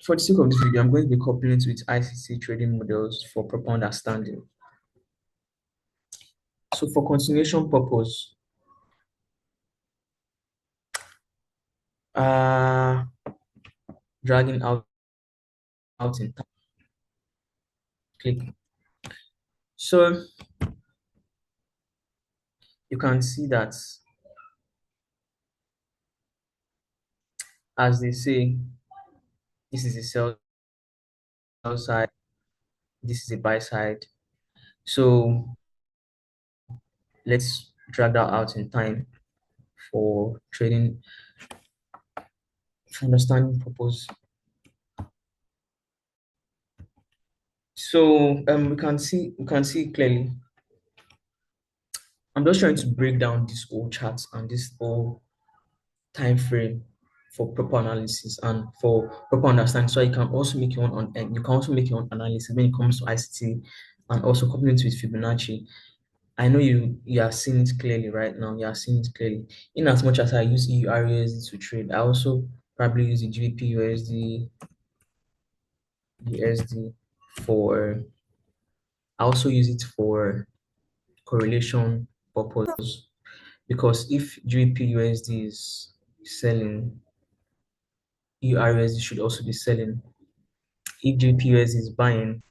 For the sake of this video, I'm going to be coupling it with ICT trading models for proper understanding. So for continuation purpose, uh, dragging out in time, click. So you can see that, as they say, this is a sell side, this is a buy side. So let's drag that out in time for trading, for understanding purpose. So we can see clearly. I'm just trying to break down this whole chart and this whole time frame for proper analysis and for proper understanding. So you can also make your own and you can also make your own analysis when it comes to ICT and also coupling it with Fibonacci. I know you are seeing it clearly right now. You are seeing it clearly. In as much as I use EURUSD to trade, I also probably use the GBP USD for. I also use it for correlation purpose because if GBP USD is selling, EURUSD should also be selling. If GPUS is buying,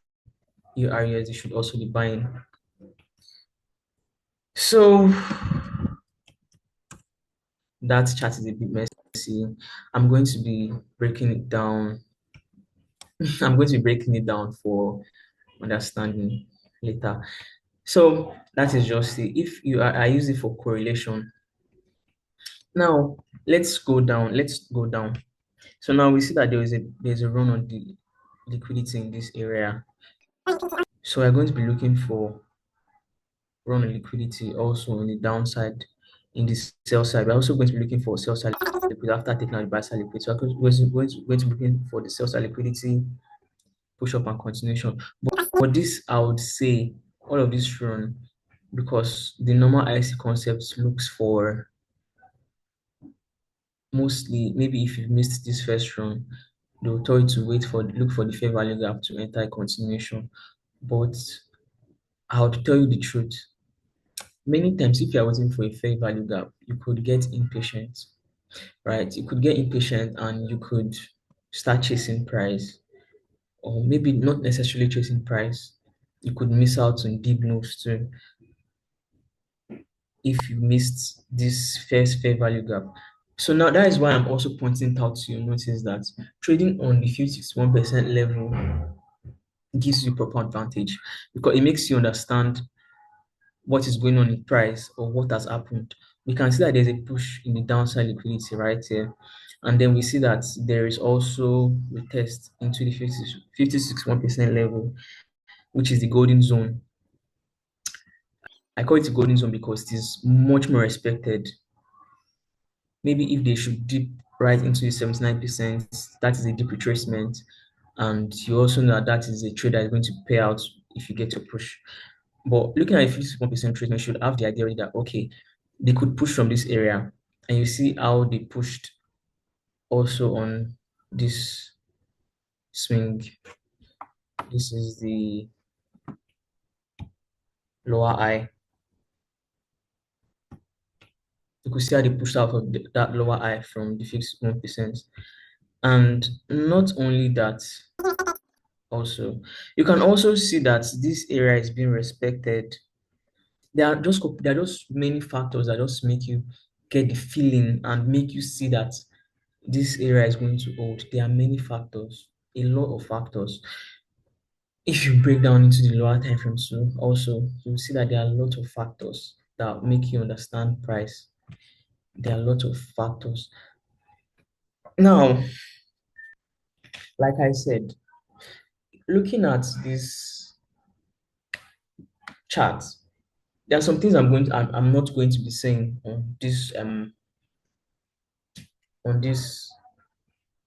EURUSD should also be buying. So that chart is a bit messy. I'm going to be breaking it down. I'm going to be breaking it down for understanding later. So that is just it. If you are, I use it for correlation. Now let's go down. Let's go down. So now we see that there's a run on the liquidity in this area. So we're going to be looking for run on liquidity also on the downside in the sell side. We're also going to be looking for sell side liquidity after taking out the buy side liquidity. So we're going to be looking for the sell side liquidity, push up and continuation. But this, I would say, all of this run because the normal IC concept looks for mostly, maybe if you missed this first run, they'll tell you to look for the fair value gap to enter a continuation. But I would tell you the truth. Many times, if you're waiting for a fair value gap, you could get impatient, right? You could get impatient and you could start chasing price, or maybe not necessarily chasing price. You could miss out on deep moves too if you missed this first fair value gap. So now that is why I'm also pointing out to you notice that trading on the 51% level gives you proper advantage because it makes you understand what is going on in price or what has happened. We can see that there's a push in the downside liquidity right here. And then we see that there is also a test into the 56.1% level, which is the golden zone. I call it the golden zone because it is much more respected. Maybe if they should dip right into the 79%, that is a deep retracement. And you also know that that is a trade that is going to pay out if you get to push. But looking at a 51% trade, you should have the idea that, okay, they could push from this area. And you see how they pushed also on this swing. This is the lower eye. You could see how they pushed out of that lower eye from the 51%. And not only that, also, you can also see that this area is being respected. There are just many factors that just make you get the feeling and make you see that this area is going to hold. There are many factors, a lot of factors. If you break down into the lower time frame too, also you'll see that there are a lot of factors that make you understand price. There are a lot of factors. Now, like I said, looking at this chart, there are some things I'm not going to be saying on this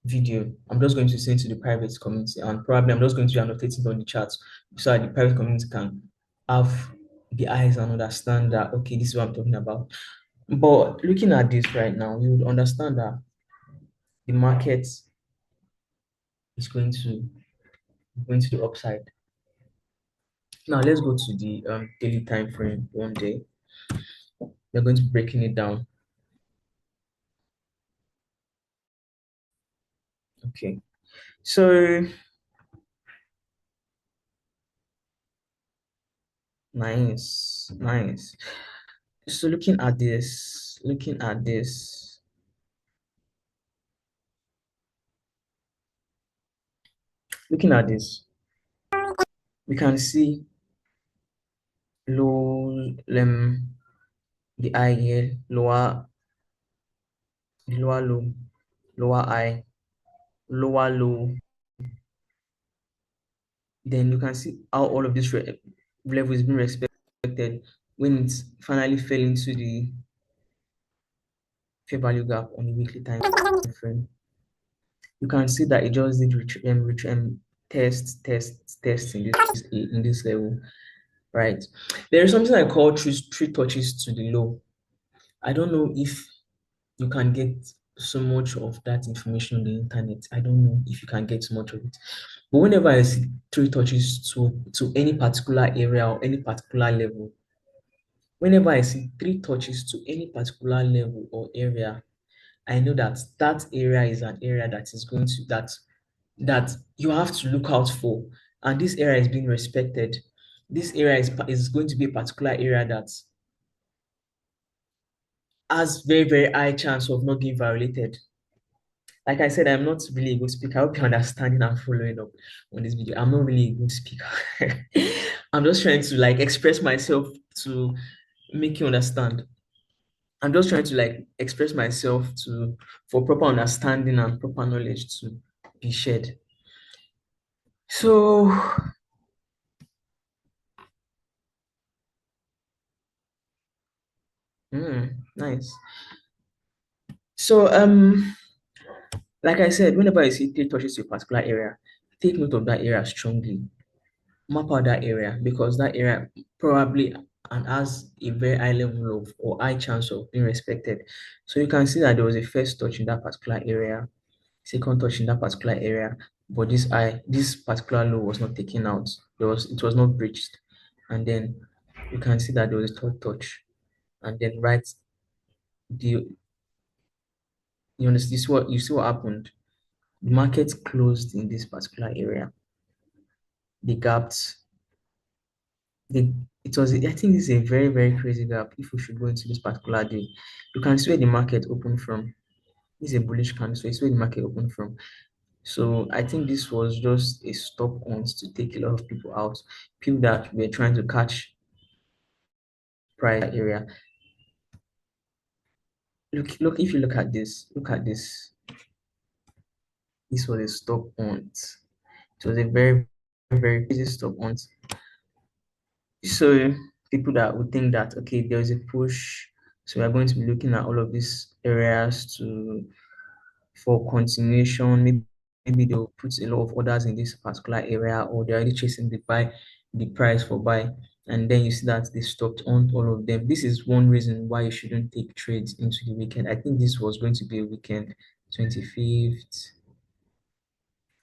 video. I'm just going to send to the private community and probably I'm just going to be annotating on the chat so that the private community can have the eyes and understand that okay, this is what I'm talking about. But looking at this right now, you would understand that the market it's going to the upside. Now let's go to the daily time frame one day. We're going to be breaking it down. Okay. So nice, nice. So looking at this, we can see low the eye here, the lower low, lower eye, lower low. Then you can see how all of this level is being respected when it finally fell into the fair value gap on the weekly time frame. You can see that it just did test in this level, right? There is something I call three touches to the low. I don't know if you can get so much of that information on the internet. I don't know if you can get so much of it. But whenever I see three touches to any particular area or any particular level, whenever I see three touches to any particular level or area, I know that that area is an area that is going to that you have to look out for, and this area is being respected. This area is going to be a particular area that has very high chance of not being violated. Like I said, I'm not really a good speaker. I hope you're understanding and following up on this video. I'm not really a good speaker. I'm just trying to like express myself to make you understand. I'm just trying to like express myself to for proper understanding and proper knowledge to be shared. So, nice. So, like I said, whenever I see three touches to a particular area, take note of that area strongly. Map out that area because that area probably and has a very high level of or high chance of being respected. So you can see that there was a first touch in that particular area, second touch in that particular area, but this particular low was not taken out. It was not breached. And then you can see that there was a third touch. And then the you understand this what you see what happened. The market closed in this particular area. They gapped the it was I think this is a very crazy gap if we should go into this particular day. You can see where the market opened from. This is a bullish candle, so it's where the market opened from. So I think this was just a stop on to take a lot of people out, people that were trying to catch price area. Look, if you look at this. This was a stop on. It was a very crazy stop on. So people that would think that okay, there is a push, so we're going to be looking at all of these areas to for continuation. Maybe they'll put a lot of orders in this particular area, or they're already chasing the price for buy, and then you see that they stopped on all of them. This is one reason why you shouldn't take trades into the weekend. I think this was going to be a weekend, 25th.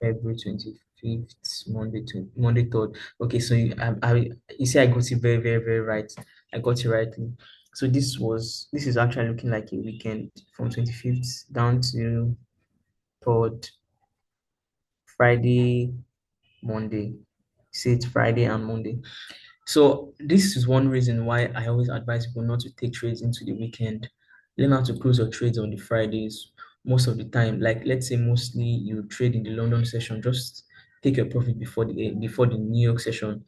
February 25th, Monday 3rd. Okay, so you see I got it very right. I got it rightly. So this is actually looking like a weekend from 25th down to 3rd, Friday, Monday. See it's Friday and Monday. So this is one reason why I always advise people not to take trades into the weekend. Learn how to close your trades on the Fridays most of the time. Like let's say mostly you trade in the London session, just take your profit before the New York session.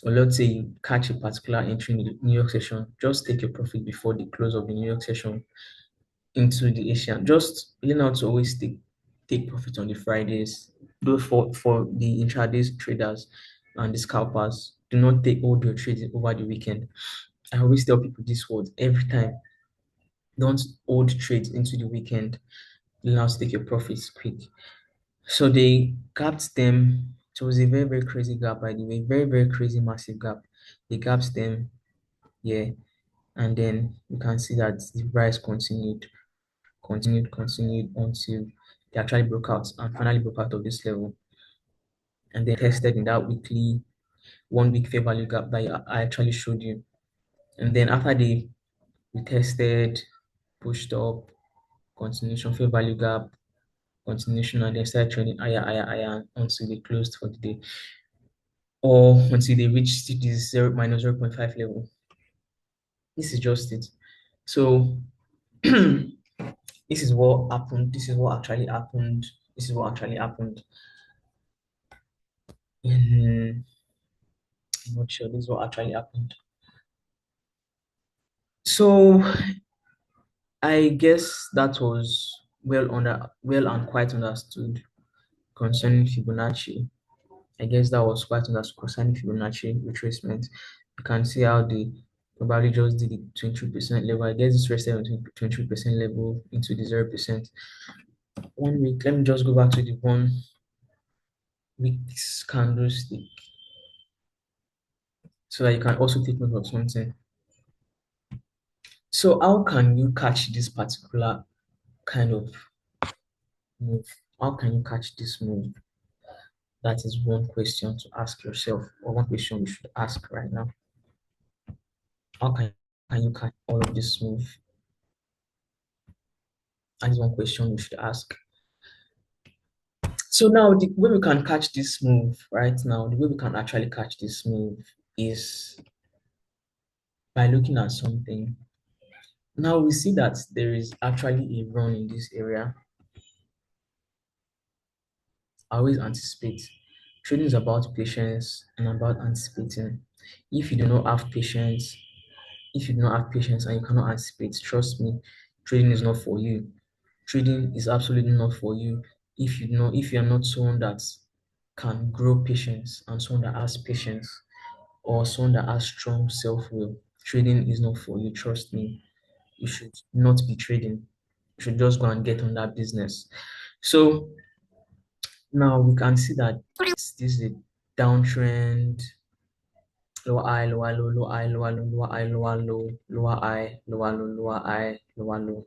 Or let's say you catch a particular entry in the New York session, just take your profit before the close of the New York session into the Asian. Just learn how to always take profit on the Fridays. Though for the intraday traders and the scalpers, do not take all your trades over the weekend. I always tell people this word every time. Don't hold trades into the weekend. Learn how to take your profits quick. So they gapped them. It was a very crazy gap, by the way. Very crazy, massive gap. They gapped them, yeah. And then you can see that the price continued until they actually broke out and finally broke out of this level. and then tested in that weekly 1 week fair value gap that I actually showed you. And then after they retested, pushed up, continuation fair value gap, continuation, and then started trading higher, higher, higher until they closed for the day, or until they reached this 0 - 0.5 level. This is just it. So this is what happened. This is what actually happened. This is what actually happened. I'm not sure. This is what actually happened. So I guess that was well and quite understood concerning Fibonacci. I guess that was quite understood concerning Fibonacci retracement. You can see how they probably just did the 23% level. I guess this rested on 23% level into the 0%. 1 week. Let me just go back to the 1 week's candlestick so that you can also take note of something. So how can you catch this particular kind of move? How can you catch this move? That is one question to ask yourself, or one question you should ask right now. How can you catch all of this move? That is one question you should ask. So now the way we can catch this move right now, the way we can actually catch this move is by looking at something. Now we see that there is actually a run in this area. I always anticipate. Trading is about patience and about anticipating. If you do not have patience, if you do not have patience and you cannot anticipate, trust me, trading is not for you. Trading is absolutely not for you. If you are not someone that can grow patience and someone that has patience or someone that has strong self-will, trading is not for you. Trust me. You should not be trading. You should just go and get on that business. So now we can see that this is a downtrend, lower high, lower low, lower high, lower low, lower high, lower low, lower high, lower low, lower high, lower low.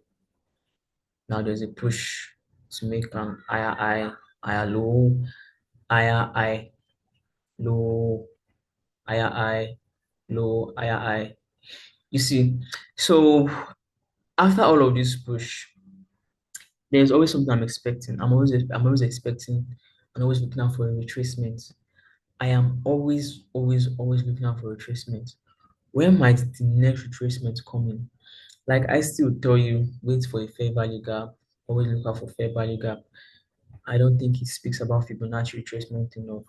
Now there's a push to make an higher high, higher low, higher high, low, higher high, low, higher high. You see, so after all of this push, there's always something I'm expecting. I'm always expecting and always looking out for a retracement. I am always looking out for a retracement. When might the next retracement come in? Like I still tell you, wait for a fair value gap. Always look out for fair value gap. I don't think it speaks about Fibonacci retracement enough.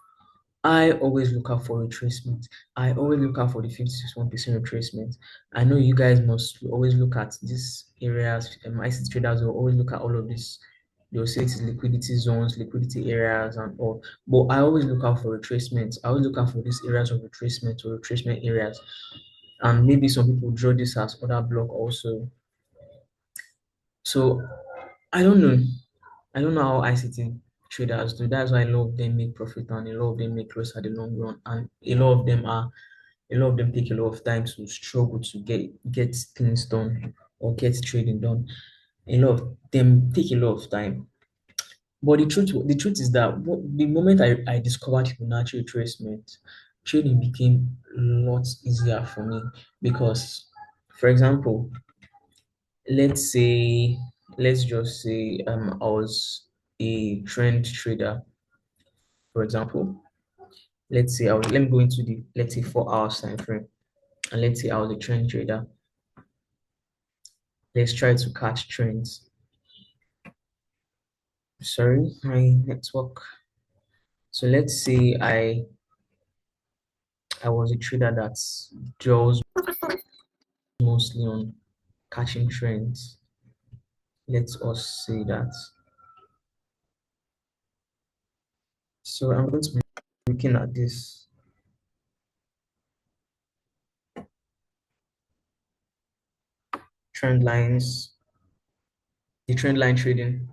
I always look out for retracement. I always look out for the 56.1% retracement. I know you guys must always look at these areas. ICT traders will always look at all of this. They'll say it is liquidity zones, liquidity areas, and all. But I always look out for retracements. I always look out for these areas of retracement or retracement areas. And maybe some people draw this as other block also. So I don't know. I don't know how ICT traders do. That's why a lot of them make profit and a lot of them make loss at the long run. And a lot of them take a lot of time to struggle to get things done or get trading done. A lot of them take a lot of time. But the truth is that the moment I discovered Fibonacci retracement, trading became a lot easier for me because, for example, let's say let's just say I was a trend trader, for example. Let me go into the, let's say, 4 hours time frame, and let's say I was a trend trader. Let's try to catch trends. Sorry, my network. So let's say I was a trader that draws mostly on catching trends. Let us say that. So I'm going to be looking at this trend lines, the trend line trading.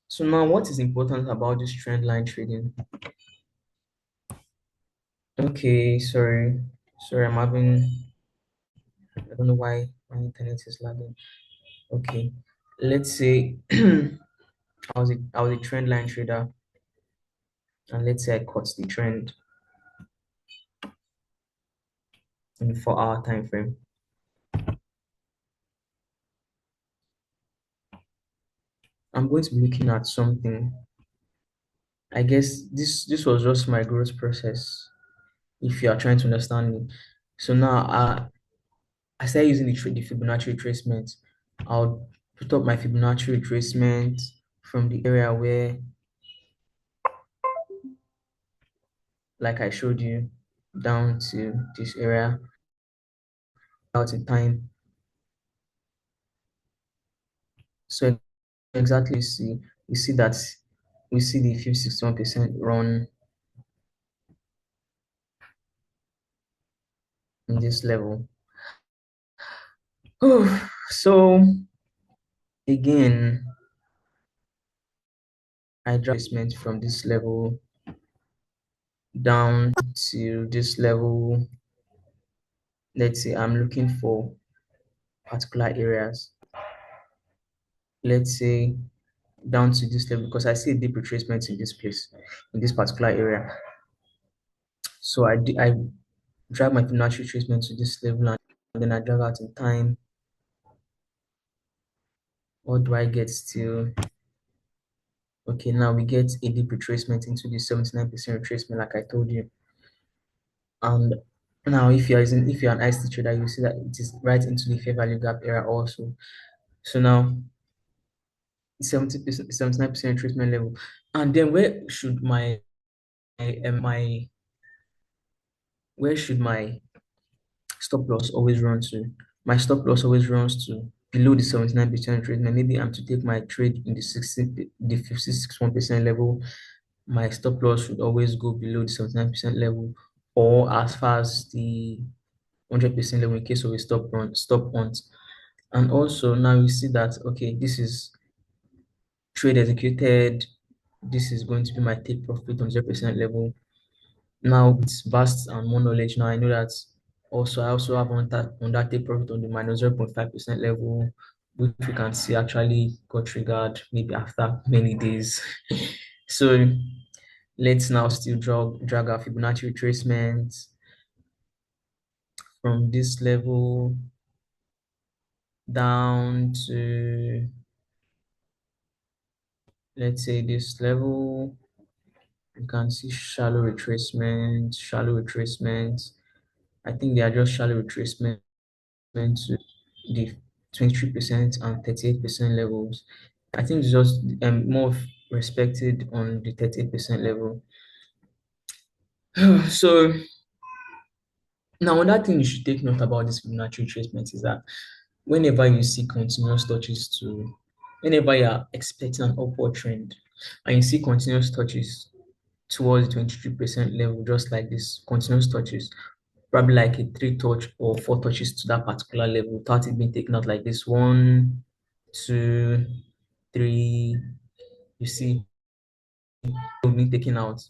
So now what is important about this trend line trading? Okay, sorry. Sorry, I'm having I don't know why my internet is lagging. Okay, let's say I was a trend line trader, and let's say I caught the trend in the 4 hour time frame. I'm going to be looking at something. I guess this was just my growth process. If you are trying to understand me, so now I started using the Fibonacci retracement. I'll put up my Fibonacci retracement from the area where, like I showed you, down to this area out in time. So exactly we see that we see the 61% run in this level. So again, I drag placement from this level down to this level. Let's say I'm looking for particular areas. Let's say down to this level because I see a deep retracement in this place, in this particular area. So I drag my Fibonacci retracement to this level and then I drag out in time. What do I get still? Okay, now we get a deep retracement into the 79% retracement, like I told you. And now if you're an ICT trader, you see that it is right into the fair value gap area also. So now 70%, 79% retracement level. And then my where should my stop loss always run to? My stop loss always runs to below the 79% retracement. Maybe I'm to take my trade in the 56.1% level. My stop loss should always go below the 79% level or as far as the 100% level in case of a stop hunt. And also now you see that okay, this is trade executed. This is going to be my take profit on 0% level. Now with vast and more knowledge, now I know that also I also have on that take profit on the minus 0.5% level, which we can see actually got triggered maybe after many days. So let's now still drag our Fibonacci retracement from this level down to, let's say, this level. You can see shallow retracement. I think they are just shallow retracement to the 23% and 38% levels. I think it's just more respected on the 38% level. So now another thing you should take note about this Fibonacci retracement is that whenever you see continuous touches to, whenever you are expecting an upward trend and you see continuous touches towards the 23% level, just like this, continuous touches, probably like a 3 touch or 4 touches to that particular level without it being taken out like this. 1, 2, 3, you see, being taken out.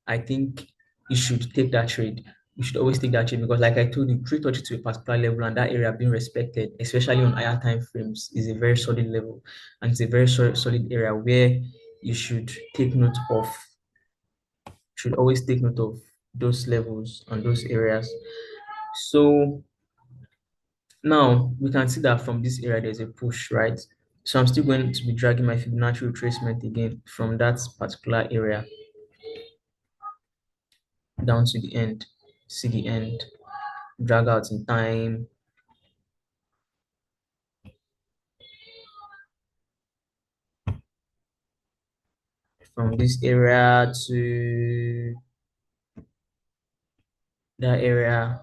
I think you should take that trade. You should always take that trade because, like I told you, 3 touches to a particular level and that area being respected, especially on higher time frames, is a very solid level and it's a very solid area where you should always take note of those levels and those areas. So now we can see that from this area there's a push, right? So I'm still going to be dragging my Fibonacci retracement again from that particular area down to the end. See the end, drag out in time. From this area to that area,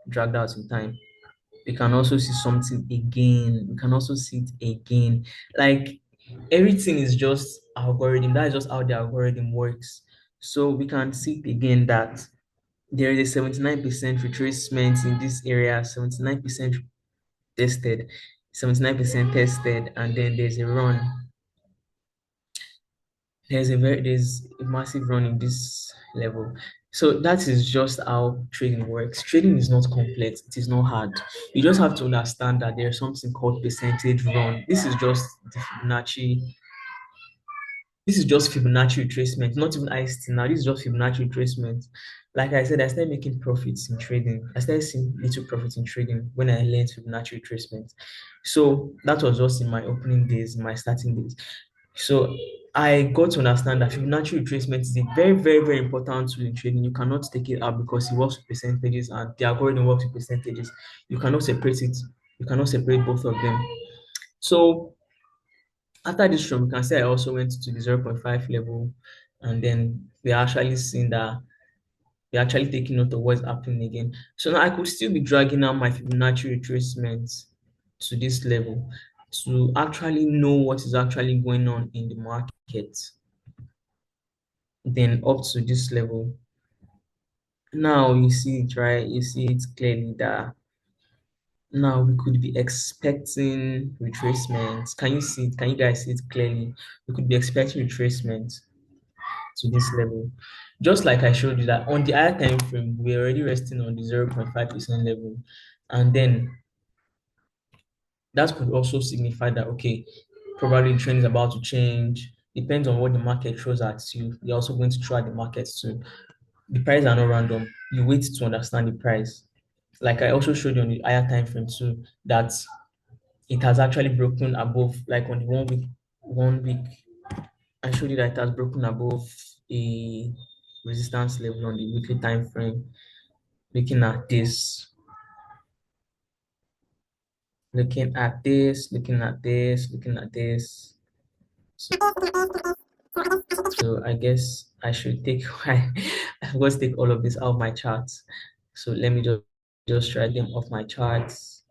dragged out in time. We can also see something again. We can also see it again. Like everything is just algorithm. That is just how the algorithm works. So we can see it again that there is a 79% retracement in this area, 79% tested, 79% tested, and then there's a run. There's a massive run in this level. So that is just how trading works. Trading is not complex, it is not hard. You just have to understand that there's something called percentage run. This is just Fibonacci retracement, not even ICT now. This is just Fibonacci retracement. Like I said, I started making profits in trading. I started seeing little profits in trading when I learned Fibonacci retracement. So that was just in my opening days, my starting days. So I got to understand that Fibonacci retracement is a very, very, very important tool in trading. You cannot take it out because it works with percentages and the algorithm works with percentages. You cannot separate it. You cannot separate both of them. So after this room, you can say I also went to the zero point 0.5 level, and then we're actually seeing that we're actually taking note of what's happening again. So now I could still be dragging out my Fibonacci retracements to this level to actually know what is actually going on in the market. Then up to this level. Now you see it, right? You see it clearly that now we could be expecting retracements. Can you see it? Can you guys see it clearly? We could be expecting retracements to this level. Just like I showed you that on the higher time frame, we're already resting on the 0.5% level. And then that could also signify that, okay, probably the trend is about to change. Depends on what the market throws at you. You're also going to try the markets too. The prices are not random. You wait to understand the price. Like I also showed you on the higher time frame too, that it has actually broken above, like on the 1 week, I showed you that it has broken above a resistance level on the weekly time frame. Looking at this, looking at this, looking at this, looking at this. So I guess I should take I forgot to take all of this out of my charts. So let me just try them off my charts.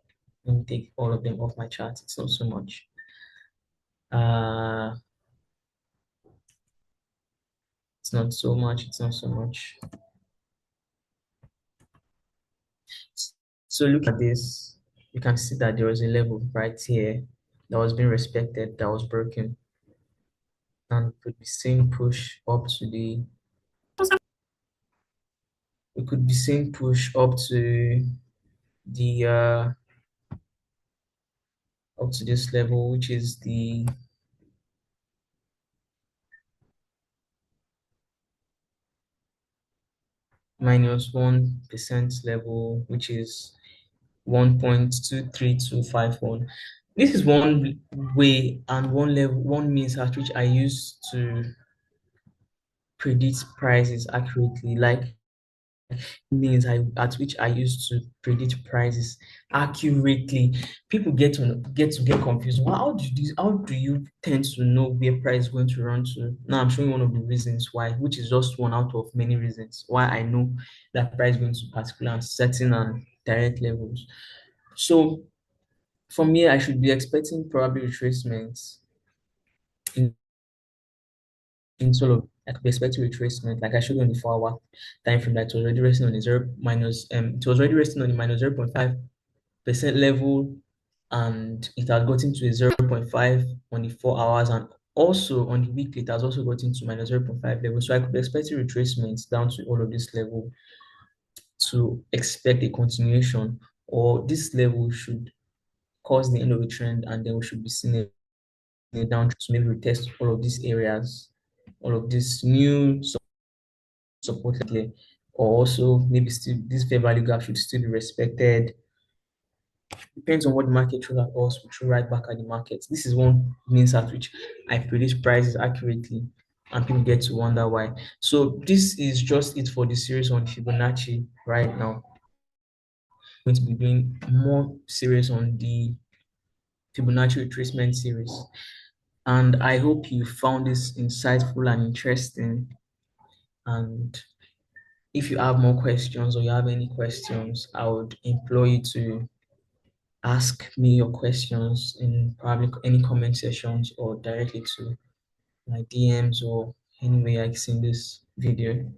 Let me take all of them off my charts. It's not so much. Uh it's not so much, it's not so much. So look at this. You can see that there was a level right here that was being respected, that was broken. And could be seeing push up to we could be seeing push up to the up to this level, which is the -1% level, which is 1.23251. This is one way and one level, one means at which I use to predict prices accurately. Like means at which I used to predict prices accurately. People get confused. Well, how do you tend to know where price is going to run to? Now I'm showing one of the reasons why, which is just one out of many reasons why I know that price is going to particular and certain and direct levels. So from here, I should be expecting probably retracements in sort of I could be expecting retracement, like I showed you on the 4 hour time frame that it was already resting on the zero minus it was already resting on the minus 0.5% level, and it has gotten to a 0.5 on the 4 hours, and also on the weekly it has also gotten to minus 0.5 level. So I could be expecting retracements down to all of this level to expect a continuation, or this level should cause the end of the trend, and then we should be seeing a down to maybe retest all of these areas, all of this new support clear, or also maybe still this fair value gap should still be respected. Depends on what the market throws at us, we throw right back at the market. This is one means at which I predict prices accurately, and people get to wonder why. So this is just it for the series on Fibonacci right now. I'm going to be doing more series on the Fibonacci retracement series. And I hope you found this insightful and interesting. And if you have more questions or you have any questions, I would implore you to ask me your questions in probably any comment sections or directly to my DMs or anywhere I see in this video.